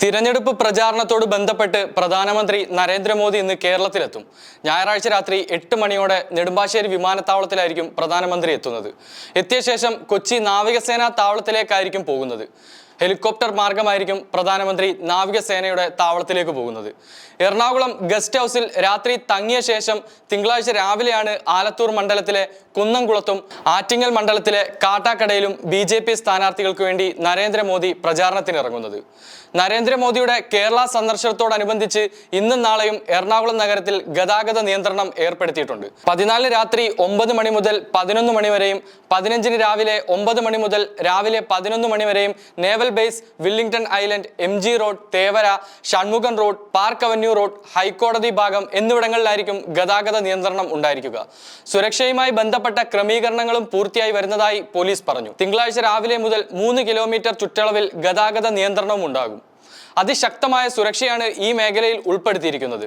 തിരഞ്ഞെടുപ്പ് പ്രചാരണത്തോട് ബന്ധപ്പെട്ട് പ്രധാനമന്ത്രി നരേന്ദ്രമോദി ഇന്ന് കേരളത്തിലെത്തും. ഞായറാഴ്ച രാത്രി 8 മണിയോടെ നെടുമ്പാശ്ശേരി വിമാനത്താവളത്തിലായിരിക്കും പ്രധാനമന്ത്രി എത്തുന്നത്. എത്തിയ ശേഷം കൊച്ചി നാവികസേനാ താവളത്തിലേക്കായിരിക്കും പോകുന്നത്. ഹെലികോപ്റ്റർ മാർഗമായിരിക്കും പ്രധാനമന്ത്രി നാവികസേനയുടെ താവളത്തിലേക്ക് പോകുന്നത്. എറണാകുളം ഗസ്റ്റ് ഹൗസിൽ രാത്രി തങ്ങിയ ശേഷം തിങ്കളാഴ്ച രാവിലെയാണ് ആലത്തൂർ മണ്ഡലത്തിലെ കുന്നംകുളത്തും ആറ്റിങ്ങൽ മണ്ഡലത്തിലെ കാട്ടാക്കടയിലും BJP സ്ഥാനാർത്ഥികൾക്ക് വേണ്ടി നരേന്ദ്രമോദി പ്രചാരണത്തിനിറങ്ങുന്നത്. നരേന്ദ്രമോദിയുടെ കേരള സന്ദർശനത്തോടനുബന്ധിച്ച് ഇന്നും നാളെയും എറണാകുളം നഗരത്തിൽ ഗതാഗത നിയന്ത്രണം ഏർപ്പെടുത്തിയിട്ടുണ്ട്. 14 രാത്രി 9 മണി മുതൽ 11 മണി വരെയും 15 രാവിലെ 9 മണി മുതൽ രാവിലെ 11 മണി വരെയും naval base, Willingdon island, MG road, Thevara, Shanmughan road, park avenue road, ഹൈക്കോടതി ഭാഗം എന്നിവിടങ്ങളിലായിരിക്കും ഗതാഗത നിയന്ത്രണം ഉണ്ടായിരിക്കുക. സുരക്ഷയുമായി ബന്ധപ്പെട്ട ക്രമീകരണങ്ങളും പൂർത്തിയായി വരുന്നതായി പോലീസ് പറഞ്ഞു. തിങ്കളാഴ്ച രാവിലെ മുതൽ 3 കിലോമീറ്റർ ചുറ്റളവിൽ ഗതാഗത നിയന്ത്രണവും ഉണ്ടാകും. അതിശക്തമായ സുരക്ഷയാണ് ഈ മേഖലയിൽ ഉൾപ്പെടുത്തിയിരിക്കുന്നത്.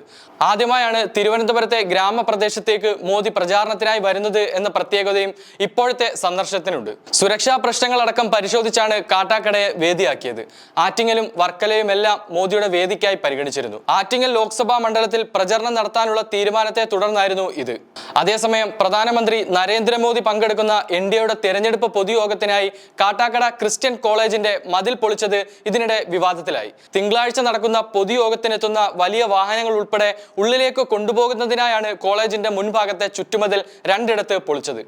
ആദ്യമായാണ് തിരുവനന്തപുരത്തെ ഗ്രാമപ്രദേശത്തേക്ക് മോദി പ്രചാരണത്തിനായി വരുന്നത് എന്ന പ്രത്യേകതയും ഇപ്പോഴത്തെ സന്ദർശനത്തിനുണ്ട്. സുരക്ഷാ പ്രശ്നങ്ങളടക്കം പരിശോധിച്ചാണ് കാട്ടാക്കടയെ വേദിയാക്കിയത്. ആറ്റിങ്ങലും വർക്കലയും എല്ലാം മോദിയുടെ വേദിക്കായി പരിഗണിച്ചിരുന്നു. ആറ്റിങ്ങൽ ലോക്സഭാ മണ്ഡലത്തിൽ പ്രചരണം നടത്താനുള്ള തീരുമാനത്തെ തുടർന്നായിരുന്നു ഇത്. അതേസമയം പ്രധാനമന്ത്രി നരേന്ദ്രമോദി പങ്കെടുക്കുന്ന NDAയുടെ തെരഞ്ഞെടുപ്പ് പൊതുയോഗത്തിനായി കാട്ടാക്കട ക്രിസ്ത്യൻ കോളേജിന്റെ മതിൽ പൊളിച്ചത് ഇതിനിടെ വിവാദത്തിലായി. തിങ്കളാഴ്ച നടക്കുന്ന പൊതുയോഗത്തിനെത്തുന്ന വലിയ വാഹനങ്ങൾ ഉൾപ്പെടെ ഉള്ളിലേക്ക് കൊണ്ടുപോകുന്നതിനായാണ് കോളേജിന്റെ മുൻഭാഗത്തെ ചുറ്റുമതിൽ 2 ഇടത്ത് പൊളിച്ചത്.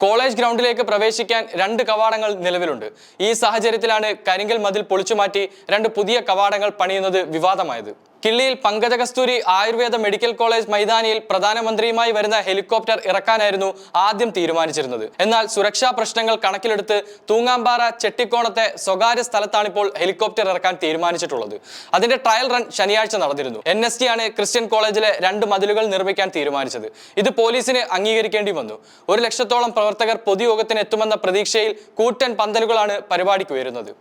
കോളേജ് ഗ്രൗണ്ടിലേക്ക് പ്രവേശിക്കാൻ 2 കവാടങ്ങൾ നിലവിലുണ്ട്. ഈ സാഹചര്യത്തിലാണ് കരിങ്കൽ മതിൽ പൊളിച്ചുമാറ്റി 2 പുതിയ കവാടങ്ങൾ പണിയുന്നത് വിവാദമായത്. കിള്ളിയിൽ പങ്കജ കസ്തൂരി ആയുർവേദ മെഡിക്കൽ കോളേജ് മൈതാനിയിൽ പ്രധാനമന്ത്രിയുമായി വരുന്ന ഹെലികോപ്റ്റർ ഇറക്കാനായിരുന്നു ആദ്യം തീരുമാനിച്ചിരുന്നത്. എന്നാൽ സുരക്ഷാ പ്രശ്നങ്ങൾ കണക്കിലെടുത്ത് തൂങ്ങാമ്പാറ ചെട്ടിക്കോണത്തെ സ്വകാര്യ സ്ഥലത്താണിപ്പോൾ ഹെലികോപ്റ്റർ ഇറക്കാൻ തീരുമാനിച്ചിട്ടുള്ളത്. അതിന്റെ ട്രയൽ റൺ ശനിയാഴ്ച നടന്നിരുന്നു. NST ആണ് ക്രിസ്ത്യൻ കോളേജിലെ 2 മതിലുകൾ നിർമ്മിക്കാൻ തീരുമാനിച്ചത്. ഇത് പോലീസിന് അംഗീകരിക്കേണ്ടി വന്നു. 1 ലക്ഷത്തോളം പ്രവർത്തകർ പൊതുയോഗത്തിന് എത്തുമെന്ന പ്രതീക്ഷയിൽ കൂറ്റൻ പന്തലുകളാണ് പരിപാടിക്ക് ഉയരുന്നത്.